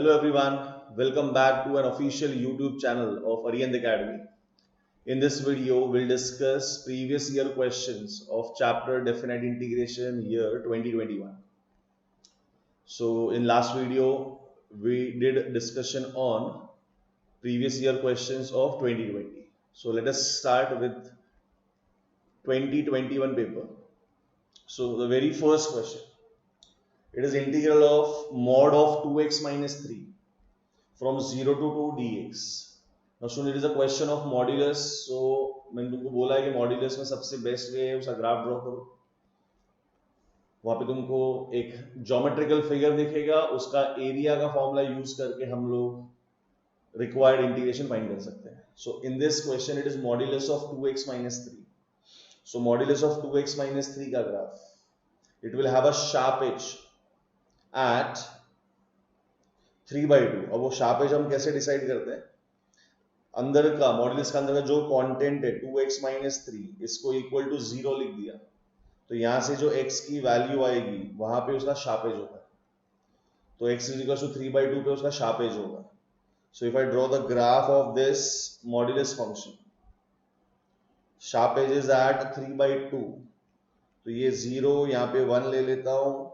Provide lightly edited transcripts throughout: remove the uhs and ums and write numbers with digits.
Hello everyone, welcome back to an official YouTube channel of Arihant Academy. In this video, we'll discuss previous year questions of chapter Definite Integration year 2021. So in last video, we did discussion on previous year questions of 2020. So let us start with 2021 paper. So the very first question, it is integral of mod of 2x minus 3 from 0 to 2 dx. Now student, it is a question of modulus. So मैंने तुमको बोला है कि modulus में सबसे best way है उसका graph draw करो. वहां पे तुमको एक ज्योमेट्रिकल फिगर दिखेगा, उसका एरिया का फॉर्मूला यूज करके हम लोग रिक्वायर्ड इंटीग्रेशन फाइंड कर सकते हैं. So in this question it is modulus of 2x minus 3. So modulus of 2x minus 3 का graph, it will have a sharp edge at 3/2. अब वो शार्प एज हम कैसे डिसाइड करते हैं? अंदर का मॉड्यूलस का अंदर का जो कंटेंट है 2x minus 3, इसको इक्वल टू 0 लिख दिया, तो यहां से जो x की वैल्यू आएगी वहां पे उसका शार्प एज होगा. तो x इज इक्वल टू 3/2 पे उसका शार्प एज होगा. So if I draw the graph of this modulus function, sharp edge is at 3/2, तो ये 0 यहाँ पे 1 ले लेता हूं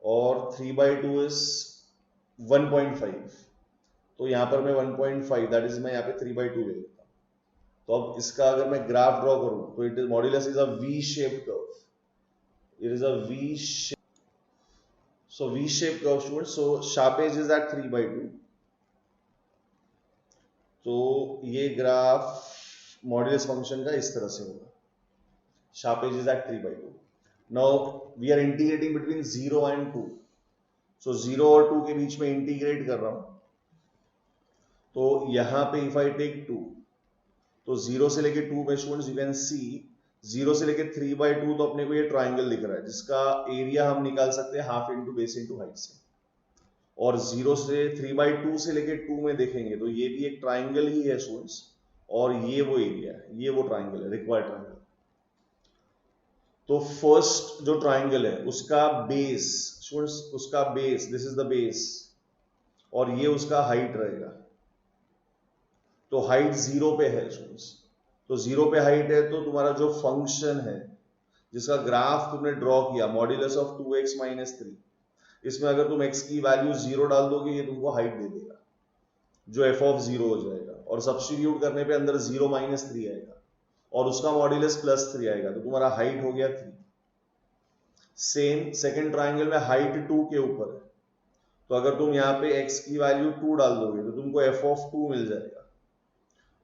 और 3/2 इज 1.5, तो यहां पर मैं 1.5 दैट इज मैं यहाँ पे 3/2 ले लेता हूं. तो अब इसका अगर मैं ग्राफ ड्रॉ करूं तो it is modulus is a V shaped curve. It is a V shape. So V shape curve student. So sharp edge is at 3/2. तो ये ग्राफ मॉड्यूलस फंक्शन का इस तरह से होगा. Sharp edge is at 3/2. Now we are integrating between 0 and 2. So 0 और 2 के बीच में इंटीग्रेट कर रहा हूं. तो यहां पे इफ आई टेक 2, तो 0 से लेके 2 में स्टूडेंट्स यू कैन सी 0 से लेके 3/2, तो अपने को ये ट्राइंगल दिख रहा है जिसका एरिया हम निकाल सकते हैं half into base into height से. और 0 से 3/2 से लेके 2 में देखेंगे तो ये भी एक ट्राइंगल ही है स्टूडेंट्स, और ये वो एरिया है, ये वो ट्राइंगल है, रिक्वायर्ड ट्राइंगल. तो फर्स्ट जो ट्राइंगल है उसका बेस स्टूडेंट्स, उसका base, this is the base, और ये उसका हाइट रहेगा. तो हाइट 0 पे है स्टूडेंट्स. तो 0 पे हाइट है, तो तुम्हारा जो फंक्शन है जिसका ग्राफ तुमने ड्रॉ किया मॉड्यूलस ऑफ 2x minus 3, इसमें अगर तुम x की वैल्यू 0 डाल दोगे ये तुमको हाइट दे देगा जो f of 0 हो जाएगा. और सब्स्टिट्यूट करने पे अंदर 0 minus 3 आएगा और उसका मॉड्यूलस +3 आएगा, तो तुम्हारा हाइट हो गया 3. सेम सेकेंड ट्राइंगल में हाइट 2 के ऊपर है, तो अगर तुम यहाँ पे x की वैल्यू 2 डाल दोगे तो तुमको f of 2 मिल जाएगा.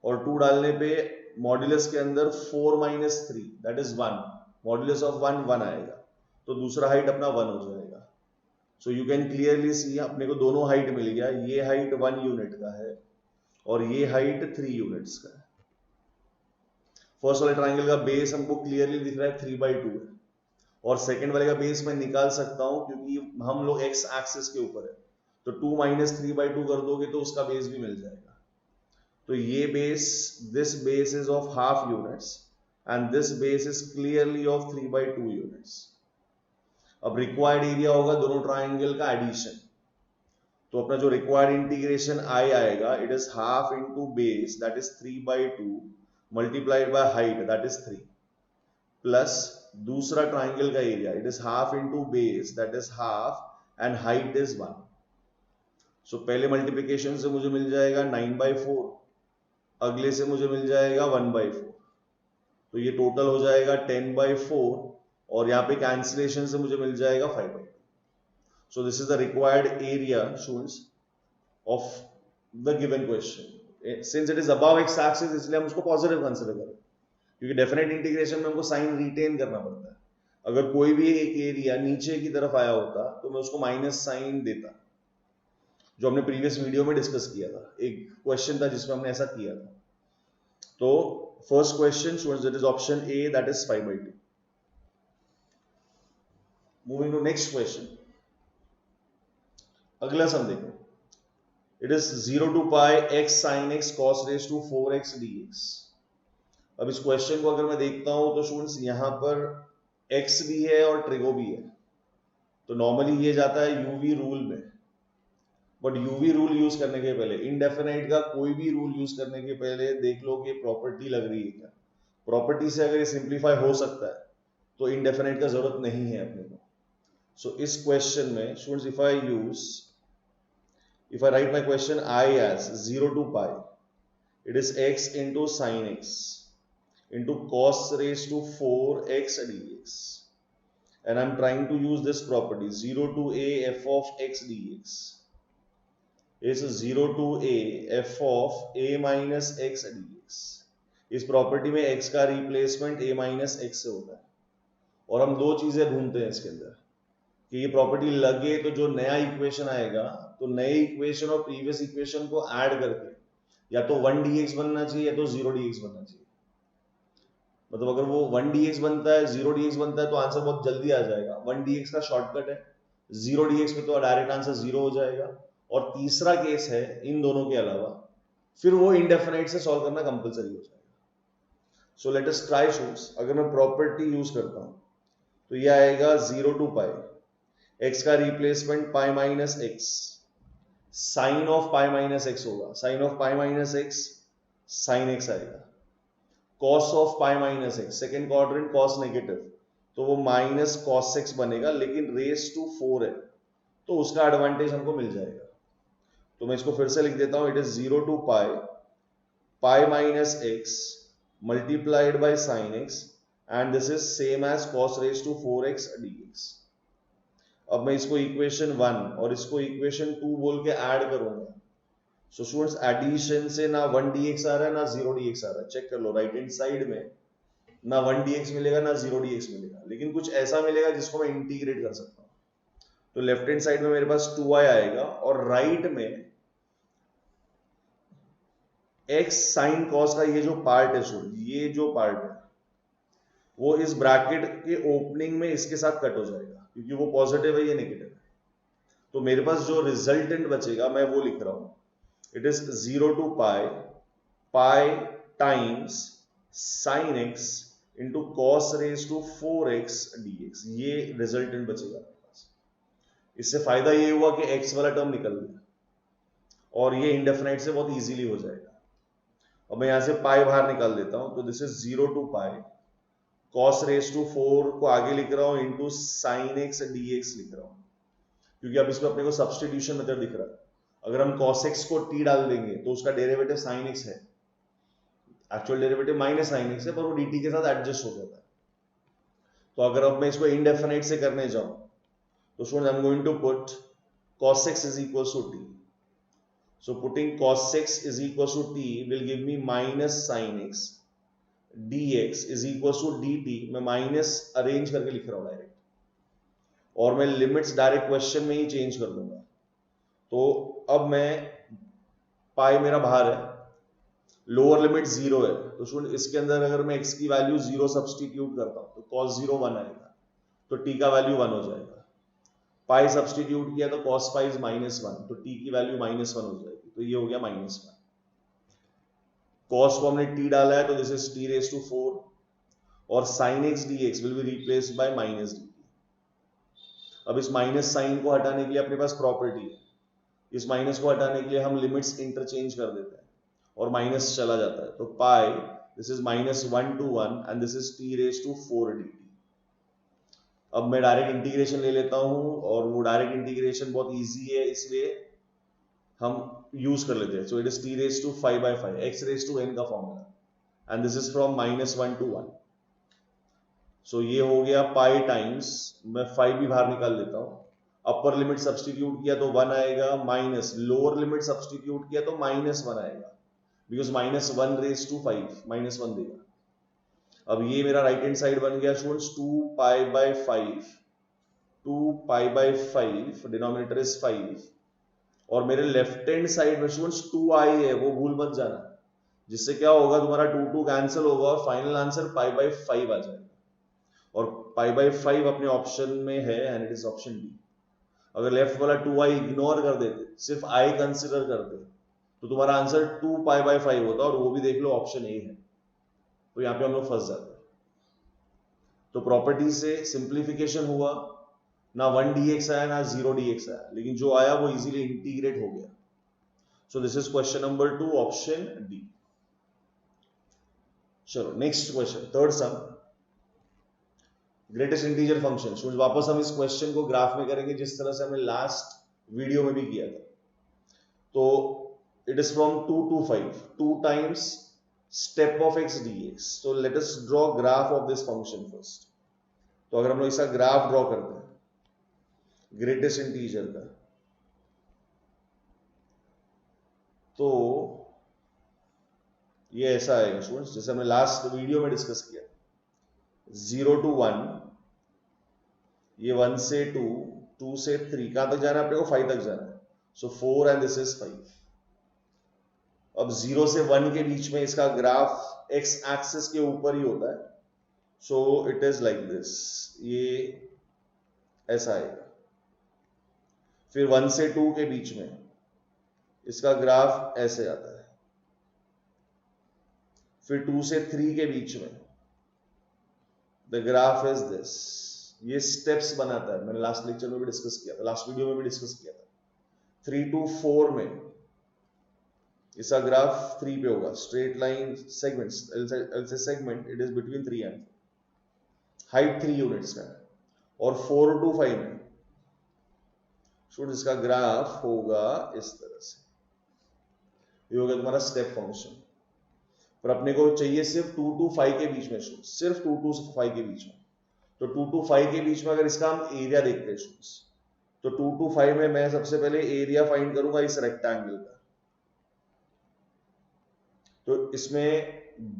और 2 डालने पे मॉड्यूलस के अंदर 4 minus 3 that is 1, modulus of 1 आएगा, तो दूसरा हाइट अपना 1 हो जाएगा. So you can clearly see अपने को दोनों हाइट मिल गया. ये हाइट 1 यूनिट का है और ये हाइट 3 यूनिट्स का है. फर्स्ट वाले ट्राइंगल का बेस हमको क्लियरली दिख रहा है 3/2 है, और सेकेंड वाले का बेस मैं निकाल सकता हूं क्योंकि हम लोग x एक्सिस के ऊपर है, तो 2 minus 3/2 कर दोगे तो उसका बेस भी मिल जाएगा. तो ये base, this base is of half units and this base is clearly of 3/2 units. अब रिक्वायर्ड एरिया होगा दोनों ट्राइंगल का एडिशन. तो अपना जो रिक्वायर्ड इंटीग्रेशन आएगा it is half into base that is 3/2 multiplied by height that is 3, plus दूसरा triangle का area it is half into base that is half and height is 1. सो पहले मल्टीप्लीकेशन से मुझे मिल जाएगा 9/4, अगले से मुझे मिल जाएगा 1/4, तो ये टोटल हो जाएगा 10/4, और यहाँ पे कैंसिलेशन से मुझे मिल जाएगा 5/2. सो this is the required area students of the given question. Since it is above x axis इसलिए हम उसको पॉजिटिव कंसीडर करें, क्योंकि डेफिनेट इंटीग्रेशन में हमको साइन रिटेन करना पड़ता है. अगर कोई भी एक एरिया नीचे की तरफ आया होता तो मैं उसको माइनस साइन देता, जो हमने प्रीवियस वीडियो में डिस्कस किया था. एक क्वेश्चन था जिसमें हमने ऐसा किया था. तो first question students that is option A that is 5/2. Moving to next question. अगला सम देखो. It is 0 to pi x sin x cos raised to 4x dx. अब इस क्वेश्चन को अगर मैं देखता हूं तो स्टूडेंट्स यहां पर x भी है और ट्रिगो भी है, तो नॉर्मली ये जाता है यूवी रूल में. बट यूवी रूल यूज करने के पहले, इनडेफिनाइट का कोई भी रूल यूज करने के पहले देख लो कि प्रॉपर्टी लग रही है क्या। प्रॉपर्टी से अगर ये सिंप्लीफाई हो सकता है तो इनडेफिनाइट का जरूरत नहीं है अपने को। सो इस क्वेश्चन में students, if I write my question I as 0 to pi, it is x into sin x into cos raised to 4x dx, and I'm trying to use this property 0 to a f of x dx is 0 to a f of a minus x dx। इस property में x का replacement a minus x से होता है, और हम दो चीजें ढूंढते हैं इसके अंदर कि ये प्रॉपर्टी लगे तो जो नया इक्वेशन आएगा, तो नए इक्वेशन और प्रीवियस इक्वेशन को ऐड करके या तो 1 dx बनना चाहिए या तो 0 dx बनना चाहिए। मतलब अगर वो 1 dx बनता है, 0 dx बनता है तो आंसर बहुत जल्दी आ जाएगा। 1 dx का शॉर्टकट है, 0 dx में तो डायरेक्ट आंसर 0 हो जाएगा। और तीसरा केस है इन दोनों के अलावा, फिर वो इंडेफिनाइट से सॉल्व करना कंपलसरी हो जाएगा। So let us try shoots. अगर मैं प्रॉपर्टी यूज करता हूं तो ये आएगा 0 टू पाई, x का replacement pi minus x, sine of pi minus x होगा, sine of pi minus x sine x आएगा, cos of pi minus x, second quadrant cos negative, तो वो माइनस कॉस एक्स बनेगा, लेकिन race to 4 है तो उसका एडवांटेज हमको मिल जाएगा। तो मैं इसको फिर से लिख देता हूं, it is 0 to pi, pi minus x multiplied by sine x, and this is same as cos raise to 4x dx। अब मैं इसको इक्वेशन 1 और इसको इक्वेशन 2 बोल के ऐड करूंगा। सो स्टूडेंट्स, एडिशन से ना 1 dx आ रहा है ना 0 dx आ रहा है। चेक कर लो, राइट हैंड साइड में ना 1 dx मिलेगा ना 0 dx मिलेगा, लेकिन कुछ ऐसा मिलेगा जिसको मैं इंटीग्रेट कर सकता हूं। तो लेफ्ट हैंड साइड में मेरे पास 2i आएगा और राइट में x साइन कॉस का ये जो पार्ट है स्टूडेंट, ये जो पार्ट है वो इस ब्रैकेट के ओपनिंग में इसके साथ कट हो जाएगा, क्योंकि वो पॉजिटिव है, ये नेगेटिव है। तो मेरे पास जो रिजल्टेंट बचेगा मैं वो लिख रहा हूं, it is 0 to pi, pi times sine x into cos raise to 4x dx, ये रिजल्टेंट बचेगा मेरे पास। इससे फायदा ये हुआ कि x वाला टर्म निकल गया और ये इंडेफिनाइट से बहुत इजीली हो जाएगा। अब मैं यहां से पाई बाहर निकाल देता हूं, तो this is 0 to pi, cos raise to 4 को आगे लिख रहा हूं इंटू साइन एक्स dx लिख रहा हूं, क्योंकि अब इसमें अपने को सब्स्टिट्यूशन मेथड दिख रहा है। अगर हम cos x को t डाल देंगे तो उसका डेरिवेटिव sin x है, actual derivative minus sin x है, पर वो dt के साथ एडजस्ट हो जाता है। तो अगर अब मैं इसको इनडेफिनाइट से करने जाऊं तो student I am going to put cos x is equal to t। So putting cos x is equals to t will give me minus sin x dx is equals to dt। मैं minus arrange करके लिख रहा हूं direct, और मैं limits direct question में ही change कर दूंगा। तो अब मैं पाई मेरा बाहर है, लोअर लिमिट 0 है, तो स्टूडेंट इसके अंदर अगर मैं x की वैल्यू 0 सब्सटीट्यूट करता हूं तो cos 0 1 आएगा, तो t का वैल्यू 1 हो जाएगा। पाई सब्सटीट्यूट किया तो cos पाई इज माइनस 1, तो t की वैल्यू माइनस 1 हो जाएगी, तो ये हो गया माइनस 1। cos को हमने t डाला है तो this is t raise to 4, और sin x dx will be replaced by minus dt। अब इस माइनस साइन को हटाने के लिए अपने पास प्रॉपर्टी है, इस माइनस को हटाने के लिए हम लिमिट्स इंटरचेंज कर देते हैं और माइनस चला जाता है, तो pi this is minus 1 to 1 and this is t raise to 4 dt। अब मैं डायरेक्ट इंटीग्रेशन ले लेता हूं, और वो डायरेक्ट इंटीग्रेशन बहुत इजी है इसलिए हम यूज कर लेते हैं। So it is t raise to 5/5 x raise to n का formula, and this is from minus 1 to 1। So ये हो गया पाई टाइम्स, मैं 5 भी बाहर निकाल लेता हूं, अपर लिमिट सब्सटीट्यूट किया तो 1 आएगा, माइनस लोअर लिमिट सब्सटीट्यूट किया तो माइनस 1 आएगा, because minus 1 raise to 5 minus 1 देगा। अब ये मेरा राइट हैंड साइड बन गया students 2 pi by 5, 2 pi by 5, denominator is 5, और मेरे लेफ्ट हैंड साइड में स्टूडेंट्स 2i है, वो भूल मत जाना, जिससे क्या होगा तुम्हारा 2 कैंसिल होगा और फाइनल आंसर पाई बाय 5 आ जाएगा, और पाई बाय 5 अपने ऑप्शन में है and it is option D. अगर लेफ्ट वाला 2i इग्नोर कर देते, सिर्फ i कंसिडर करते, तो तुम्हारा आंसर 2 पाई बाय 5 होता, और वो भी देख लो ऑप्शन ए है, तो यहां पे हम लोग फंस जाते हैं। तो प्रॉपर्टी से सिंप्लीफिकेशन हुआ, ना 1 dx आया ना 0 dx आया, लेकिन जो आया वो इजीली इंटीग्रेट हो गया. So this is question number 2, option D. चलो next question, third sum, greatest integer function. Students वापस हम इस क्वेश्चन को ग्राफ में करेंगे जिस तरह से हमने लास्ट वीडियो में भी किया था. तो it is from 2 to 5, 2 times step of x dx. so let us draw graph of this function first. तो अगर हम लोग इसका ग्राफ ड्रॉ करते हैं ग्रेटेस्ट इंटीजर का, तो ये ऐसा आएगा स्टूडेंट्स जैसे हमने लास्ट वीडियो में डिस्कस किया. 0 to 1, ये 1 से 2, 2 से 3, कहां तक जाना है अपने को? 5 तक जाना है. सो 4 एंड दिस इज 5. अब 0 से 1 के बीच में इसका ग्राफ x एक्सिस के ऊपर ही होता है. सो इट इज लाइक दिस, ये ऐसा आएगा. फिर 1 से 2 के बीच में इसका ग्राफ ऐसे आता है. फिर 2 से 3 के बीच में द ग्राफ इज दिस. ये स्टेप्स बनाता है, मैंने लास्ट लेक्चर में भी डिस्कस किया था, लास्ट वीडियो में भी डिस्कस किया था. 3 to 4 में इसका ग्राफ 3 पे होगा. Straight line segments, segment it is between 3 and 4, height 3 units का. और 4 to 5 में इसका ग्राफ होगा इस तरह से. ये होगा तुम्हारा स्टेप फंक्शन. पर अपने को चाहिए सिर्फ 2 to 5 के बीच में, सिर्फ 2 to 5 के बीच में. तो 2 to 5 के बीच में अगर इसका हम एरिया देखते हैं तो 2 to 5 में मैं सबसे पहले एरिया फाइंड करूंगा इस रेक्टेंगल का. तो इसमें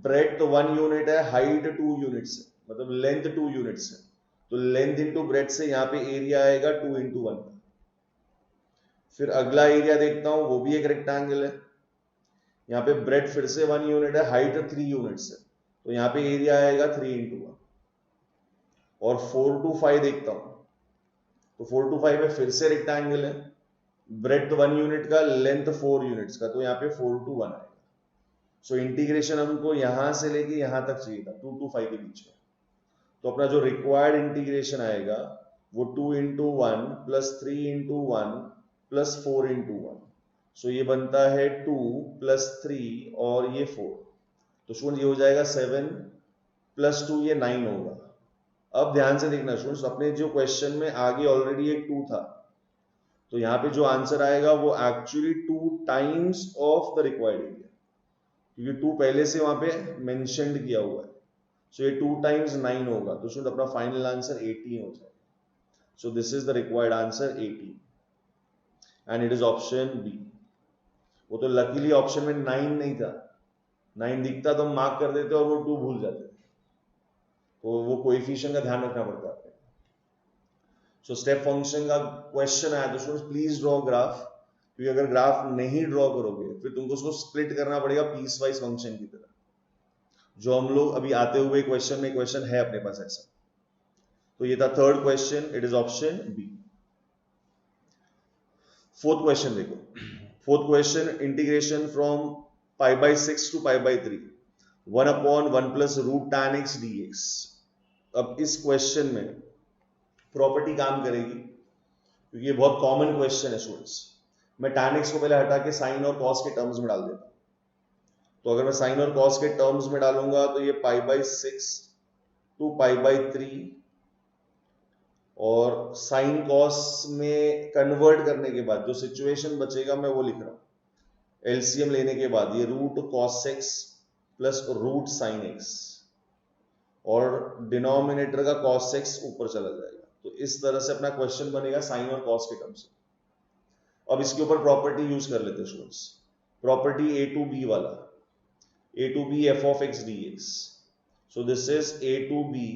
ब्रेड्थ 1 यूनिट है, हाइट 2 यूनिट्स है, मतलब लेंथ 2 यूनिट्स है. तो लेंथ इंटू ब्रेड्थ से यहाँ पे एरिया आएगा 2 into 1. फिर अगला एरिया देखता हूं, वो भी एक रेक्टेंगल है. यहाँ पे ब्रेड्थ फिर से 1 यूनिट है, हाइट 3 यूनिट्स है, तो यहाँ पे एरिया आएगा 3 into 1. और 4 to 5 देखता हूं, तो 4 to 5 में फिर से रेक्टेंगल है, ब्रेड्थ 1 यूनिट का, लेंथ 4 यूनिट्स का, तो यहाँ पे 4 to 1 आएगा. सो इंटीग्रेशन हमको यहां से लेके यहां तक चाहिए था 2 to 5 के बीच में. तो अपना जो रिक्वायर्ड इंटीग्रेशन आएगा वो 2 into 1 plus 3 into 1 plus 4 into 1. So ये बनता है 2 plus 3 और ये 4. तो स्टूडेंट ये हो जाएगा 7 plus 2, ये 9 होगा. अब ध्यान से देखना स्टूडेंट्स, अपने जो क्वेश्चन में आगे ऑलरेडी एक 2 था, तो यहाँ पे जो आंसर आएगा वो actually 2 times of the required area, क्योंकि 2 पहले से वहां पे मेंशन्ड किया हुआ है. सो ये 2 times 9 होगा. तो स्टूडेंट अपना फाइनल आंसर 18 हो जाएगा. So this is the required answer 18 and it is option B. वो तो लकीली ऑप्शन में 9 नहीं था. 9 दिखता तो हम मार्क कर देते और वो 2 भूल जाते. तो वो कोएफिशिएंट का ध्यान रखना पड़ता है. सो स्टेप फंक्शन का क्वेश्चन आया तो स्टूडेंट्स प्लीज ड्रॉ ग्राफ, क्योंकि अगर ग्राफ नहीं ड्रॉ करोगे फिर तुमको उसको स्प्लिट करना पड़ेगा पीस वाइज फंक्शन की तरह, जो हम लोग अभी आते हुए क्वेश्चन में क्वेश्चन है अपने पास ऐसा. तो ये था third question, it is option B. Fourth question देखो. Fourth question, integration from π/6 to π/3, 1/1 plus root tan x dx. अब इस क्वेश्चन में प्रॉपर्टी काम करेगी, क्योंकि ये बहुत कॉमन क्वेश्चन है स्टूडेंट्स. मैं tan x को पहले हटा के साइन और कॉस के टर्म्स में डाल देता हूं. तो अगर मैं साइन और कॉस के टर्म्स में डालूंगा तो ये π/6 to π/3, और साइन कॉस में कन्वर्ट करने के बाद जो सिचुएशन बचेगा मैं वो लिख रहा हूं. एलसीएम लेने के बाद ये root cos x plus root sine x, और डिनोमिनेटर का कॉस एक्स ऊपर चला जाएगा. तो इस तरह से अपना क्वेश्चन बनेगा साइन और कॉस के टर्म्स. अब इसके ऊपर प्रॉपर्टी यूज कर लेते हैं students. Property a to b वाला, a to b f of x dx. So this is a to b,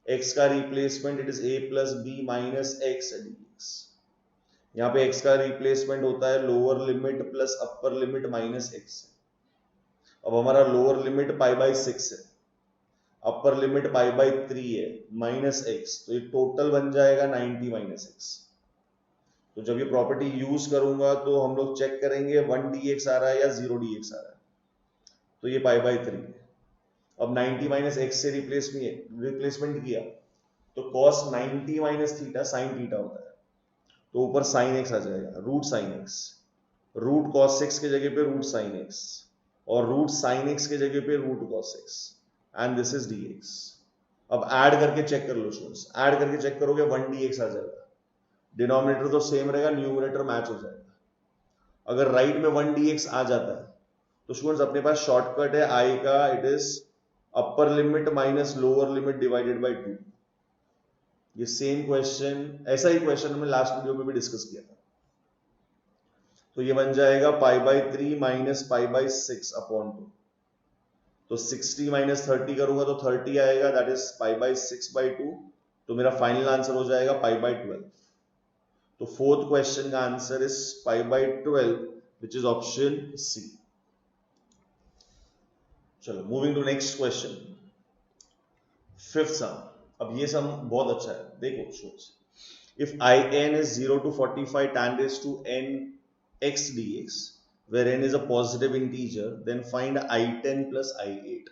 x का replacement it is a plus b minus x dx. यहाँ पे x का replacement होता है lower limit plus upper limit minus x. अब हमारा lower limit π/6 है, upper limit π/3 है माइनस x, तो ये टोटल बन जाएगा 90 माइनस x. तो जब ये प्रॉपर्टी यूज करूंगा तो हम लोग चेक करेंगे 1 dx आ रहा है या 0 dx आ रहा है. तो ये π/3 है. अब 90 माइनस x से रिप्लेसमेंट किया तो cos 90 minus theta sine theta होता है, तो ऊपर साइन एक्स आ जाएगा, root sine x, root cos x के जगह पे रूट साइन एक्स, और रूट साइन एक्स के जगह पे root cos x, and this is dx। अब ऐड करके चेक कर लो स्टूडेंट्स, ऐड करके चेक करोगे 1 dx आ जाएगा, डिनोमिनेटर तो सेम रहेगा, न्यूमरेटर मैच हो जाएगा। अगर राइट में 1 dx आ जाता है तो स्टूडेंट्स अपने पास शॉर्टकट है आई का, it is upper limit minus lower limit divided by 2। ये सेम क्वेश्चन, ऐसा ही क्वेश्चन हमने लास्ट वीडियो में भी डिस्कस किया था। तो ये बन जाएगा π/3 माइनस π/6 अपॉन 2। तो 60 माइनस 30 करूंगा तो 30 आएगा, दैट इज π/6/2। तो मेरा फाइनल आंसर हो जाएगा π/12। तो फोर्थ क्वेश्चन का answer is π/12 which is option C. चलो moving to next question, fifth sum. अब ये सम बहुत अच्छा है, देखो students, if in is 0 to 45 tan raised to n x dx where n is a positive integer, then find i10 plus i8।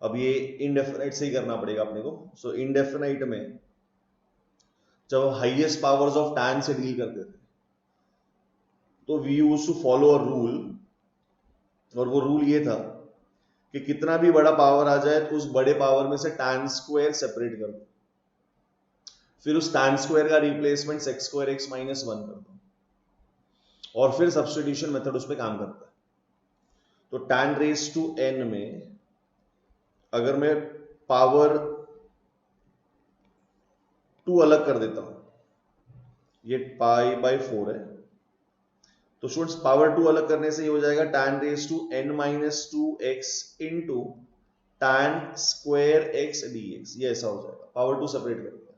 अब ये indefinite से ही करना पड़ेगा अपने को। सो इंडेफिनाइट में जब हाईएस्ट पावर्स ऑफ tan से डील करते थे तो we used to follow a rule, और वो रूल ये था कि कितना भी बड़ा पावर आ जाए तो उस बड़े पावर में से tan स्क्वायर सेपरेट कर दो, फिर उस tan स्क्वायर का replacement sec square x minus 1 कर दो, और फिर सब्स्टिट्यूशन मेथड उस पर काम करता है। तो tan रेज टू n में अगर मैं पावर 2 अलग कर देता हूं, ये π/4 है, तो स्टूडेंट्स पावर 2 अलग करने से ये हो जाएगा tan raise to n minus 2x into tan square x dx। ये ऐसा हो जाएगा, पावर 2 सेपरेट कर दिया।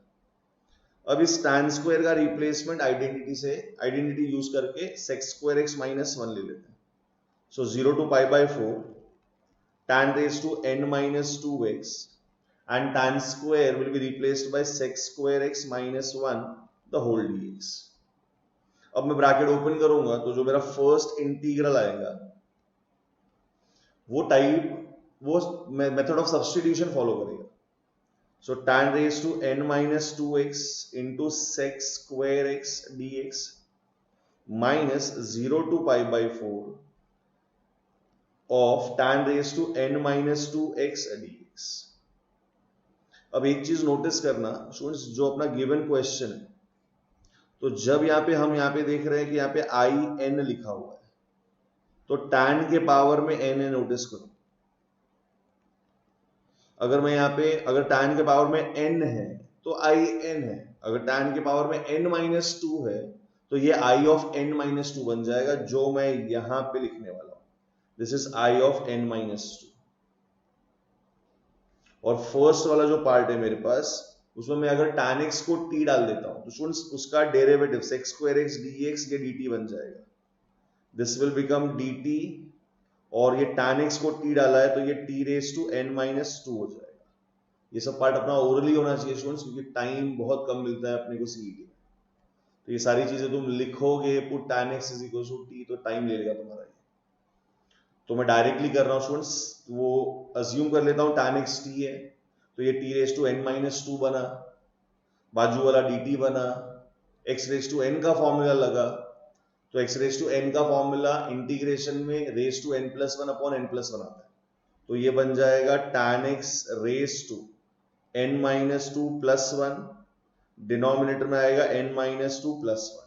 अब इस tan स्क्वायर का रिप्लेसमेंट आइडेंटिटी यूज करके sec स्क्वायर x माइनस 1 ले लेते हैं। सो 0 to π/4 tan raised to n minus 2x and tan square will be replaced by sec square x minus 1 the whole dx। अब मैं ब्रैकेट ओपन करूंगा तो जो मेरा फर्स्ट इंटीग्रल आएगा वो मेथड ऑफ सब्स्टिट्यूशन फॉलो करेगा। सो tan raised to n minus 2x into sec square x dx minus 0 to π/4 of tan raised to n minus 2x dx। अब एक चीज नोटिस करना स्टूडेंट्स, जो अपना गिवन क्वेश्चन है, तो जब हम यहाँ पे देख रहे हैं कि यहाँ पे i n लिखा हुआ है, तो tan के पावर में n है, नोटिस करो। अगर मैं यहाँ पे अगर tan के पावर में n है तो i n है, अगर tan के पावर में n माइनस 2 है तो ये i ऑफ n माइनस 2 बन जाएगा, जो मैं यहाँ पे लिखने वाला हूं। This is i of n minus 2। और फर्स्ट वाला जो पार्ट है मेरे पास, उसमें मैं अगर tan x को t डाल देता हूं तो स्टूडेंट्स उसका derivative sec square x dx ये dt बन जाएगा। दिस विल बिकम dt, और ये tan x को t डाला है तो ये t raise to n minus 2 हो जाएगा। ये सब पार्ट अपना ओरली होना चाहिए स्टूडेंट्स, क्योंकि टाइम बहुत कम मिलता है अपने को सीईटी में। तो ये सारी चीजें तुम लिखोगे, put tan x is equal to t, तो टाइम ले लेगा तुम्हारा। तो मैं डायरेक्टली कर रहा हूं स्टूडेंट्स, वो अज्यूम कर लेता हूं tan x t है, तो ये t raise to n minus 2 बना, बाजू वाला dt बना, x रेज टू n का फॉर्मूला लगा, तो x रेज टू n का फॉर्मूला इंटीग्रेशन में raise to n plus 1 upon n plus 1 आता है, तो ये बन जाएगा tan x raise to n minus 2 plus 1, denominator में आएगा n माइनस 2 प्लस 1,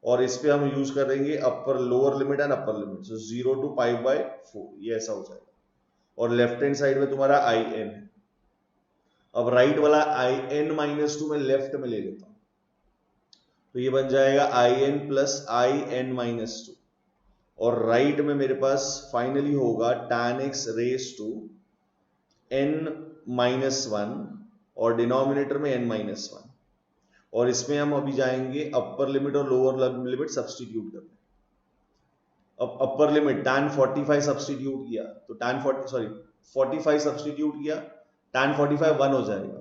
और इस पे हम यूज करेंगे upper lower limit and upper limit, so 0 to π/4, ये ऐसा हो जाएगा। और लेफ्ट हैंड साइड में तुम्हारा i n है। अब राइट वाला i n माइनस 2 में लेफ्ट में ले लेता हूं, तो ये बन जाएगा i n plus i n minus 2, और राइट में मेरे पास फाइनली होगा tan x raise to n minus 1 और डिनोमिनेटर में n माइनस 1, और इसमें हम अभी जाएंगे अपर लिमिट और लोअर लिमिट सब्स्टिट्यूट करने। अब अपर लिमिट tan 45 सब्स्टिट्यूट किया तो tan 45 सब्स्टिट्यूट किया, tan 45 1 हो जाएगा,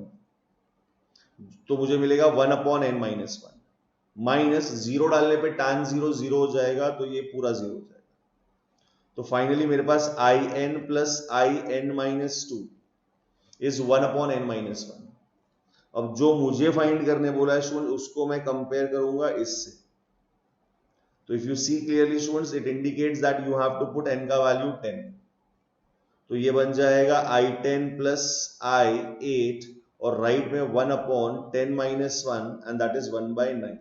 तो मुझे मिलेगा 1 अपॉन n माइनस 1, माइनस 0 डालने पे tan 0 0 हो जाएगा, तो ये पूरा 0 हो जाएगा। तो फाइनली मेरे पास i n plus i n minus 2 is 1 upon n minus 1। अब जो मुझे फाइंड करने बोला है स्टूडेंट, उसको मैं कंपेयर करूंगा इससे। तो if you see clearly students, it indicates that you have to put n का वैल्यू 10। तो ये बन जाएगा I10 प्लस I8 और राइट में 1/10 माइनस 1 एंड दैट इज 1/9।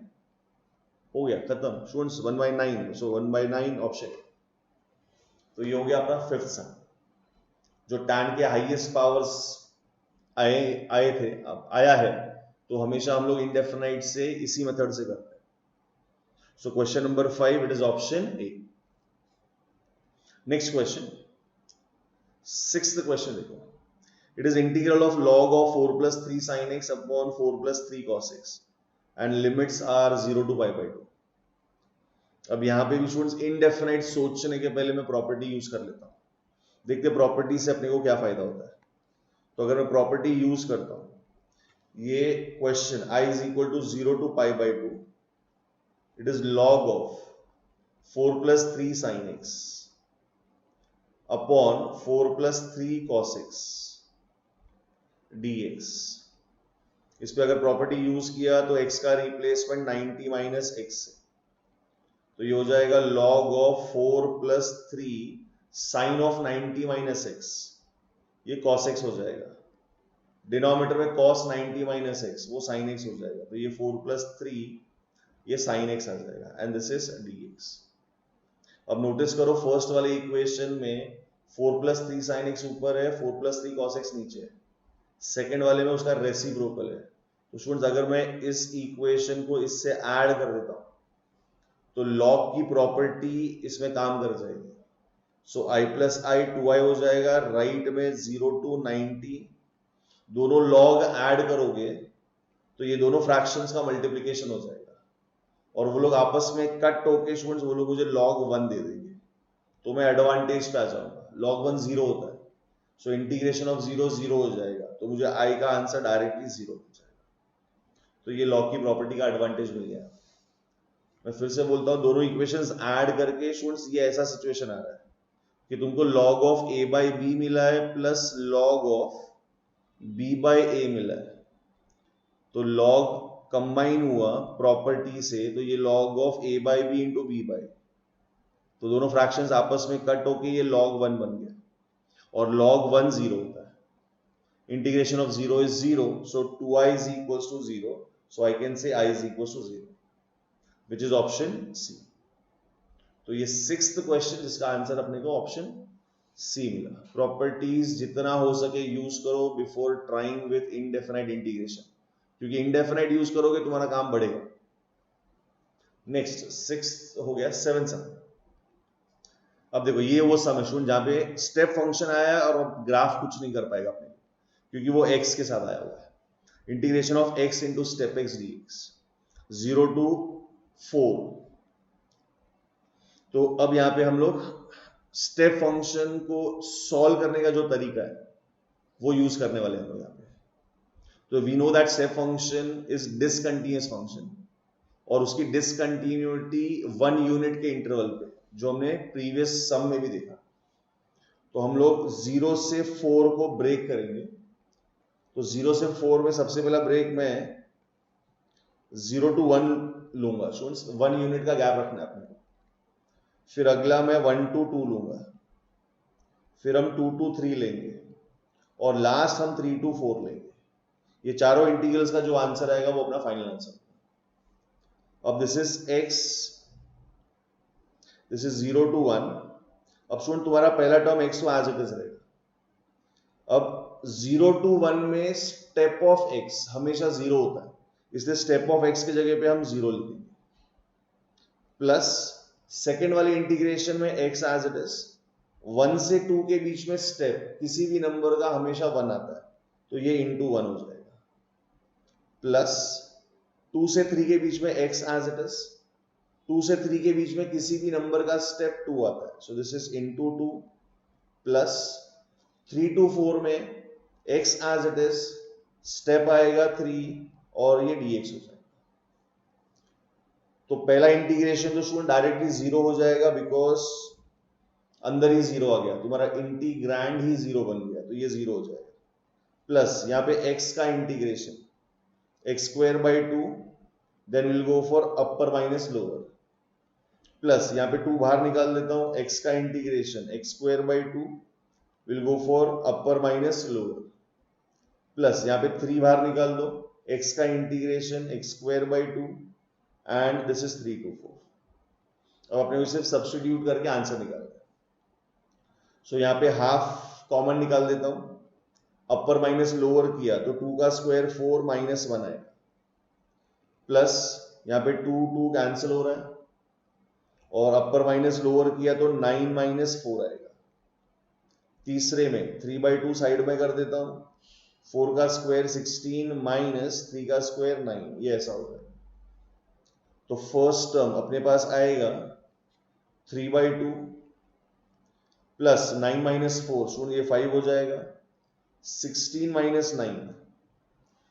हो गया खत्म स्टूडेंट्स, 1/9। सो 1/9 ऑप्शन। तो ये हो गया अपना फिफ्थ सम। जो tan के हाईएस्ट पावर्स आए थे, अब आया है, तो हमेशा हम लोग इंडेफिनाइट से इसी मेथड से करते हैं। So question number 5, it is option A. Next question, sixth question देखो। It is integral of log of 4 plus 3 sin x upon 4 plus 3 cos x and limits are 0 to pi/2। अब यहां पे भी स्टूडेंट्स इनडेफिनाइट सोचने के पहले मैं property use कर लेता हूं, देखते प्रॉपर्टी से अपने को क्या फायदा होता है। तो अगर मैं प्रॉपर्टी यूज करता हूं, ये question I is equal to 0 to pi/2, it is log of 4 plus 3 sin x upon 4 plus 3 cos x dx। इस पे अगर प्रॉपर्टी यूज किया तो x का रिप्लेसमेंट 90 माइनस x से, तो ये हो जाएगा log of 4 plus 3 sin of 90 minus x, ये cos x हो जाएगा। डिनोमिनेटर में cos 90 माइनस x, वो sin x हो जाएगा। तो ये 4 plus 3 ये sin x आ जाएगा एंड दिस इज dx। अब नोटिस करो फर्स्ट वाले इक्वेशन में 4 plus 3 sin x ऊपर है, 4 plus 3 cos x नीचे है। सेकेंड वाले में उसका रेसिप्रोकल है। तो स्टूडेंट्स अगर मैं इस इक्वेशन को इससे ऐड कर देता हूं तो लॉग की प्रॉपर्टी इसमें काम कर जाएगी। सो I प्लस I 2i हो जाएगा, राइट में 0 to 90, दोनों लॉग ऐड करोगे तो ये दोनों फ्रैक्शंस का मल्टीप्लिकेशन हो जाएगा और वो लोग आपस में कट होके स्टूडेंट्स वो लोग मुझे log 1 दे देंगे, तो मैं एडवांटेज पे आ जाऊंगा। log 1 0 होता है, सो इंटीग्रेशन ऑफ 0 0 हो जाएगा, तो मुझे I का आंसर डायरेक्टली 0 हो जाएगा। तो ये लॉग की प्रॉपर्टी का एडवांटेज मिल गया। मैं फिर से बोलता हूं, दोनों इक्वेशंस ऐड करके स्टूडेंट्स ये ऐसा सिचुएशन आ रहा है कि तुमको log of a by b मिला है plus log of b by a मिला है, तो log कंबाइन हुआ प्रॉपर्टी से, तो ये log of a by b into b by, तो दोनों फ्रैक्शंस आपस में कट होके ये log 1 बन गया और log 1 0 होता है। Integration of 0 is 0, so 2i is equals to 0, so I can say I is equals to 0, which is option C। तो ये सिक्स्थ क्वेश्चन जिसका आंसर अपने को ऑप्शन सी मिला। प्रॉपर्टीज जितना हो सके यूज करो before trying with indefinite integration, क्योंकि इनडेफिनाइट यूज करोगे तुम्हारा काम बढ़ेगा। नेक्स्ट सिक्स्थ हो गया, सेवन सम। अब देखो ये वो सम है जहां पे स्टेप फंक्शन आया है और ग्राफ कुछ नहीं कर पाएगा अपने, क्योंकि वो x के साथ आया हुआ है। Integration of x into step x dx 0 to 4। तो अब यहां पे हम लोग स्टेप फंक्शन को सॉल्व करने का जो तरीका है वो यूज करने वाले हैं यहां पे। तो we know that step function is discontinuous function और उसकी डिसकंटिन्यूटी 1 यूनिट के इंटरवल पे, जो हमने प्रीवियस सम में भी देखा। तो हम लोग 0 से 4 को ब्रेक करेंगे। तो 0 से 4 में सबसे पहला ब्रेक मैं 0 to 1 लूंगा, 1 यूनिट का गैप रखना है अपने को। फिर अगला मैं 1 to 2 लूंगा, फिर हम 2 to 3 लेंगे और लास्ट हम 3 to 4 लेंगे। ये चारों इंटीग्रल्स का जो आंसर आएगा वो अपना फाइनल आंसर। अब this is x, this is 0 to 1। अब स्टूडेंट तुम्हारा पहला टर्म x तो एज इट इज रहेगा। अब 0 to 1 में स्टेप ऑफ x हमेशा 0 होता है, इसलिए स्टेप ऑफ x की जगह पे हम 0 लिखेंगे, प्लस सेकेंड वाली इंटीग्रेशन में x एज इट इज, 1 से 2 के बीच में स्टेप किसी भी नंबर का हमेशा 1 आता है, तो ये इंटू 1 हो जाएगा, प्लस 2 से 3 के बीच में x एज इट इज, 2 से 3 के बीच में किसी भी नंबर का स्टेप 2 आता है, so this is into 2, plus 3 to 4 में x as it is, step आएगा 3 और ये dx हो जाएगा। तो पहला इंटीग्रेशन तो स्टूडेंट डायरेक्टली 0 हो जाएगा, बिकॉज अंदर ही 0 आ गया, तुम्हारा इंटीग्रैंड ही 0 बन गया, तो ये 0 हो जाएगा। प्लस यहाँ पे x का integration, x square by 2, then will go for upper minus lower, plus यहाँ पे 2 बाहर निकाल देता हूं, x का integration x square by 2 will go for upper minus lower, plus यहाँ पे 3 बाहर निकाल दो, x का integration x square by 2 and this is 3 to 4. अब अपने को सिर्फ सब्स्टिट्यूट करके आंसर निकालना है. सो यहाँ पे हाफ कॉमन निकाल देता हूं, अपर माइनस लोअर किया तो 2 का स्क्वायर 4 माइनस 1 आएगा, प्लस यहाँ पे 2 कैंसिल हो रहा है, और अपर माइनस लोअर किया तो 9 माइनस 4 आएगा. तीसरे में 3/2 साइड में कर देता हूं, 4 का स्क्वायर 16 माइनस 3 का स्क्वायर 9, ये ऐसा होगा. तो फर्स्ट टर्म अपने पास आएगा 3/2 प्लस 9 माइनस 4, सुन ये 5 हो जाएगा, 16 माइनस 9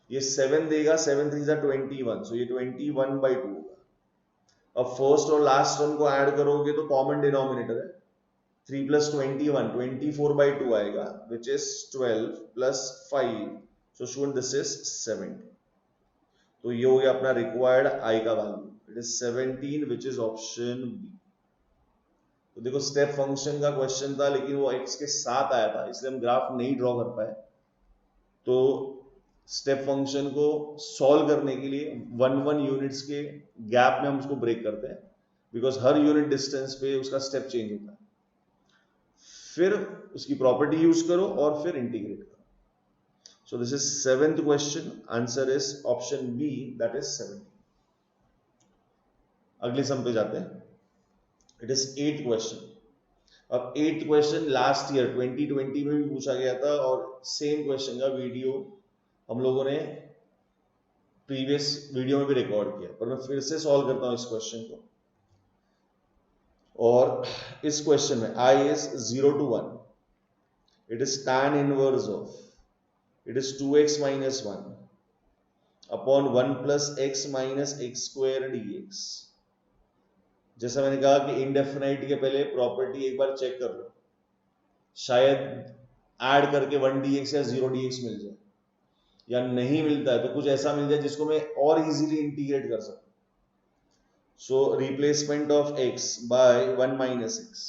ये 7 देगा, 7 3 21, सो ये 21/2 होगा. अब फर्स्ट और लास्ट टर्म को ऐड करोगे तो कॉमन डिनोमिनेटर है, 3 प्लस 21 24/2 आएगा, which is 12 plus 5, so student this is 17. तो ये हो गया अपना रिक्वायर्ड आई का value, it is 17 which is option B. तो देखो स्टेप फंक्शन का क्वेश्चन था, लेकिन वो एक्स के साथ आया था इसलिए हम ग्राफ नहीं ड्रॉ कर पाए. तो स्टेप फंक्शन को सॉल्व करने के लिए 1 यूनिट्स के गैप में हम उसको ब्रेक करते हैं, बिकॉज हर यूनिट डिस्टेंस पे उसका स्टेप चेंज होता है. फिर उसकी प्रॉपर्टी यूज करो और फिर इंटीग्रेट करो. So this is 7th question, answer is option B, that is 17. अगले सम पे जाते हैं. It is 8th question. अब 8th क्वेश्चन लास्ट ईयर 2020 में भी पूछा गया था, और सेम क्वेश्चन का वीडियो हम लोगों ने प्रीवियस वीडियो में भी रिकॉर्ड किया, पर मैं फिर से सॉल्व करता हूं इस क्वेश्चन को. और इस क्वेश्चन में i is 0 to 1, it is tan inverse of, it is 2x minus 1 upon 1 plus x minus x square dx. जैसा मैंने कहा कि इंडेफिनाइट के पहले प्रॉपर्टी एक बार चेक कर लो, शायद ऐड करके 1 dx या 0 dx मिल जाए, या नहीं मिलता है तो कुछ ऐसा मिल जाए जिसको मैं और इजीली इंटीग्रेट कर सकूं. So replacement of x by 1 minus x.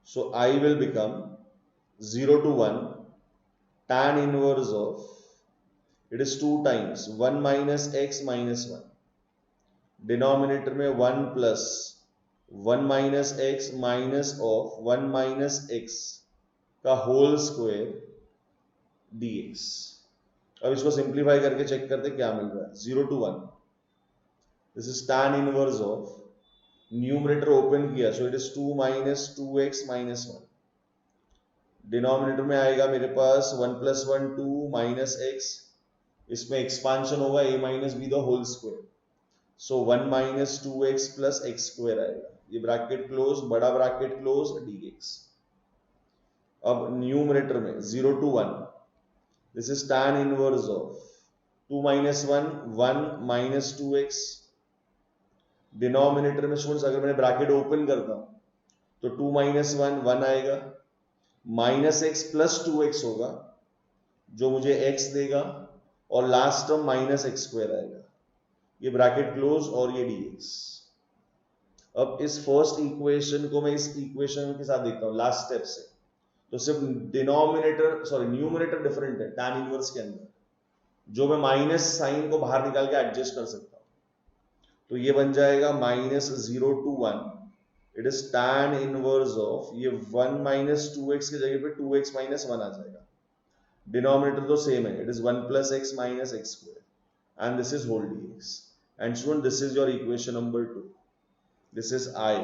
So I will become 0 to 1 tan inverse of, it is 2 times 1 minus x minus 1. Denominator में 1 plus 1 minus x minus of 1 minus x का whole square dx. अब इसको simplify करके check करते क्या मिल रहा है. 0 to 1, this is tan inverse of, numerator open किया, so it is 2 minus 2x minus 1. Denominator में आएगा मेरे पास 1 plus 1 2 minus x, इसमें एक्सपांशन होगा a minus b the whole square, so 1 minus 2x plus x square आएगा. ये bracket close, बड़ा bracket close, dx. अब न्यूमरेटर में 0 to 1, this is tan inverse of 2 minus 1 1 minus 2x. Denominator में students अगर मैंने ब्रैकेट ओपन करता हूं तो 2 minus 1 1 आएगा, माइनस एक्स प्लस 2x होगा जो मुझे x देगा, और last term minus x square आएगा. ये ब्रैकेट क्लोज और ये dx. अब इस फर्स्ट इक्वेशन को मैं इस इक्वेशन के साथ देखता हूं लास्ट स्टेप से, तो सिर्फ न्यूमरेटर डिफरेंट है tan इनवर्स के अंदर, जो मैं माइनस साइन को बाहर निकाल के एडजस्ट कर सकता हूं. तो ये बन जाएगा minus 0 to 1, it is tan inverse of, ये 1 minus 2x की जगह पे 2x minus 1 आ जाएगा. डिनोमिनेटर तो सेम है, it is 1 plus x minus x square, and this is whole dx. And student, this is your equation number 2. This is I.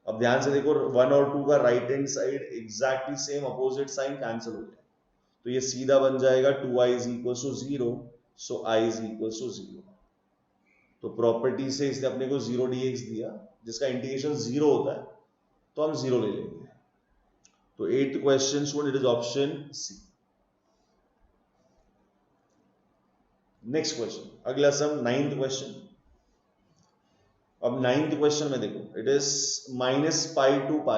अब ध्यान से देखो 1 और 2 का right hand side exactly same, opposite sign cancel हो गया, तो ये सीधा बन जाएगा 2i is equals to 0, so i is equals to 0. तो प्रॉपर्टी से इसने अपने को 0 dx दिया, जिसका इंटीग्रेशन 0 होता है, तो हम 0 ले लेंगे. तो 8th question student, it is option C. Next question, अगला सम 9th क्वेश्चन. अब 9th क्वेश्चन में देखो, इट इज -π to π,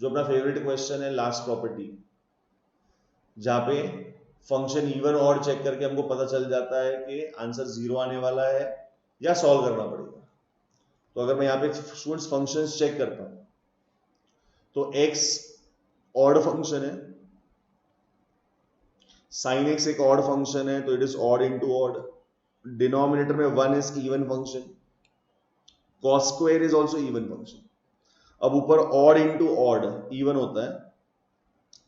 जो अपना फेवरेट क्वेश्चन है, लास्ट प्रॉपर्टी, जहां पे फंक्शन इवन ऑड चेक करके हमको पता चल जाता है कि आंसर 0 आने वाला है या सॉल्व करना पड़ेगा। तो अगर मैं यहाँ पे स्टूडेंट्स फंक्शंस चेक करता हूं तो x ऑड फंक्शन है, sin x एक ऑड फंक्शन है तो it is odd into odd, denominator में 1 is even function, cos square is also even function. अब ऊपर ऑड इनटू ऑड इवन होता है,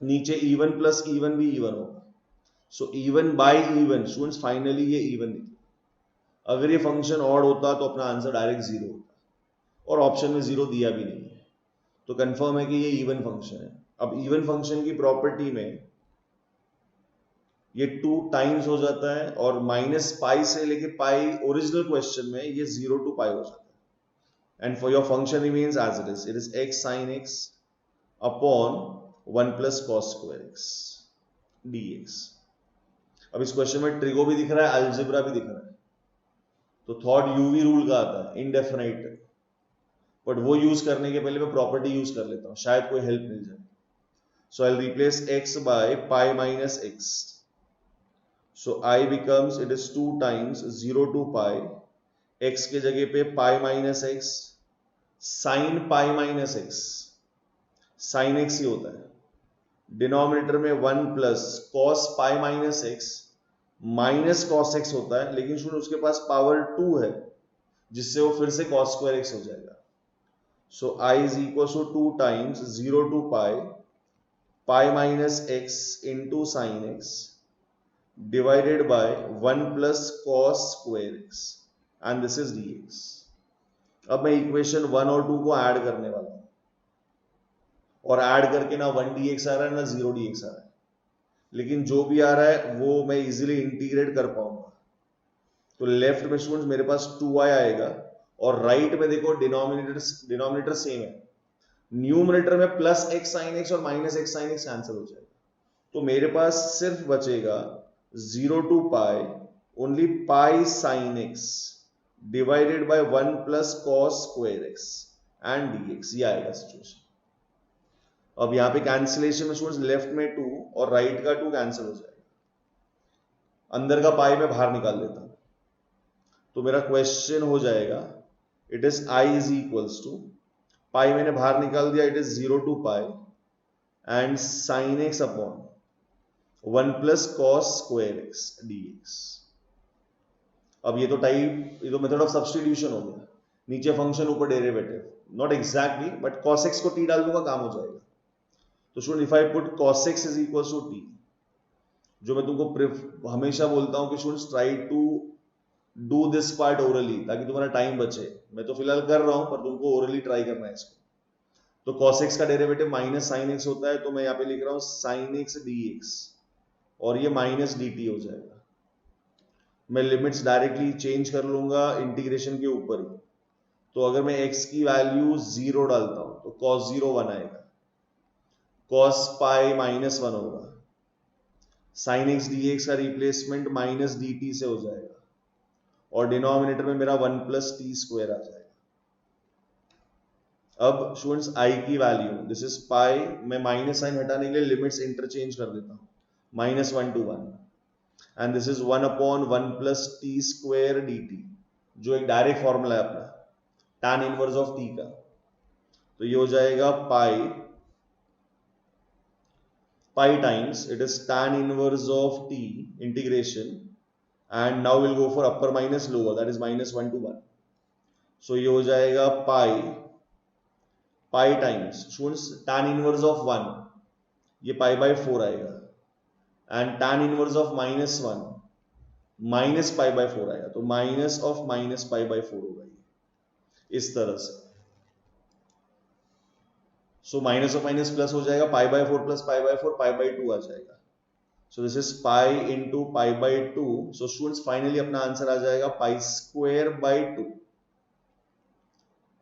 नीचे इवन प्लस इवन भी इवन होगा, so even bye even students finally ये इवन निकला। अगर ये फंक्शन ऑड होता तो अपना आंसर डायरेक्ट 0 होता और ऑप्शन में 0 दिया भी नहीं है, तो कंफर्म है कि ये इवन फंक्शन है। अब इवन फंक्शन की प्रॉपर्टी में ये 2 टाइम्स हो जाता है और माइनस पाई से लेके पाई ओरिजिनल क्वेश्चन में ये 0 to पाई हो जाता है, and for your function remains as it is x sin x upon 1 plus cos square x dx। अब इस क्वेश्चन में ट्रिगो भी दिख रहा है, अलजेब्रा भी दिख रहा है, तो थॉट यूवी रूल का आता है इनडेफिनाइट, बट वो यूज करने के पहले मैं प्रॉपर्टी यूज कर लेता हूं, शायद कोई हेल्प मिल जाए। So I replace x by pi minus x, so I becomes it is 2 times 0 to pi, x के जगह पे pi minus x, sine pi minus x, sine x ही होता है, डिनोमिनेटर में 1 plus cos pi minus x minus cos x होता है, लेकिन सुन उसके पास पावर 2 है जिससे वो फिर से cos स्क्वायर x हो जाएगा। सो I is equals to 2 times 0 to pi minus x into sin x divided by 1 plus cos square x and this is dx। अब मैं इक्वेशन 1 और 2 को ऐड करने वाला हूं और ऐड करके ना 1 dx आ रहा है ना 0 dx आ रहा है, लेकिन जो भी आ रहा है वो मैं इजीली इंटीग्रेट कर पाऊंगा। तो लेफ्ट में स्टूडेंट्स मेरे पास 2y आएगा और राइट में देखो डिनोमिनेटर सेम है, न्यूमरेटर में प्लस x sin x और minus x sin x cancel हो जाएगा, तो मेरे पास सिर्फ बचेगा 0 to pi only pi sin x divided by 1 plus cos square x and dx, ये आएगा सिचुएशन। अब यहाँ पे कैंसिलेशन में स्टूडेंट्स लेफ्ट में 2 और राइट का 2 कैंसिल हो जाएगा, अंदर का पाई में बाहर निकाल लेता हूं, तो मेरा क्वेश्चन हो जाएगा it is i is equals to पाई मैंने बाहर निकाल दिया, it is 0 to pi and sin x upon 1 plus cos square x dx। अब ये तो मेथड ऑफ सब्स्टिट्यूशन हो गया, नीचे फंक्शन ऊपर derivative, not exactly but cos x को t डाल दूंगा काम हो जाएगा। तो student if I put cos x is equals to t, जो मैं तुमको हमेशा बोलता हूं कि students try to do this part orally ताकि तुम्हारा टाइम बचे, मैं तो फिलहाल कर रहा हूं पर तुमको ओरली ट्राई करना है इसको। तो cos x का डेरिवेटिव माइनस sin x होता है, तो मैं यहाँ पे लिख रहा हूं sin x dx और ये माइनस dt हो जाएगा। मैं लिमिट्स डायरेक्टली चेंज कर लूंगा इंटीग्रेशन के ऊपर ही, तो अगर मैं x की वैल्यू 0 डालता हूं तो cos 0 1 आएगा, cos पाई माइनस 1 होगा, sin x dx का रिप्लेसमेंट माइनस dt से हो जाएगा और डिनोमिनेटर में मेरा 1 प्लस टी स्क्वायर आ जाएगा। अब स्टूडेंट्स i की वैल्यू दिस इज पाई, मैं माइनस साइन हटाने के लिए लिमिट्स इंटरचेंज कर देता हूं, -1 to 1 and this is 1 upon 1 plus T square dt, जो एक डायरेक्ट फॉर्मूला है अपना tan इनवर्स ऑफ t का, तो ये हो जाएगा पाई times it is tan inverse of t integration and now will go for upper minus lower that is -1 to 1, so ये हो जाएगा पाई times students tan inverse of 1, ये पाई बाय 4 आएगा, and tan inverse of -1 minus pi by 4 आएगा, तो minus of minus pi by 4 होगा ये इस तरह से। So minus of minus plus हो जाएगा, pi by 4 plus pi by 4 pi by 2 आ जाएगा, so this is pi into pi by 2। So students finally अपना आंसर आ जाएगा पाई स्क्वायर बाय 2।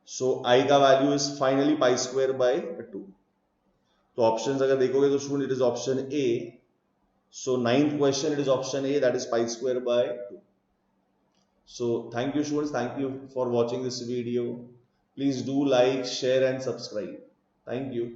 सो आई का value is finally pi square by 2। तो options अगर देखोगे तो student it is option A. So 9th question, it is option A, that is pi square by 2. So thank you students, thank you for watching this video. Please do like, share and subscribe. Thank you.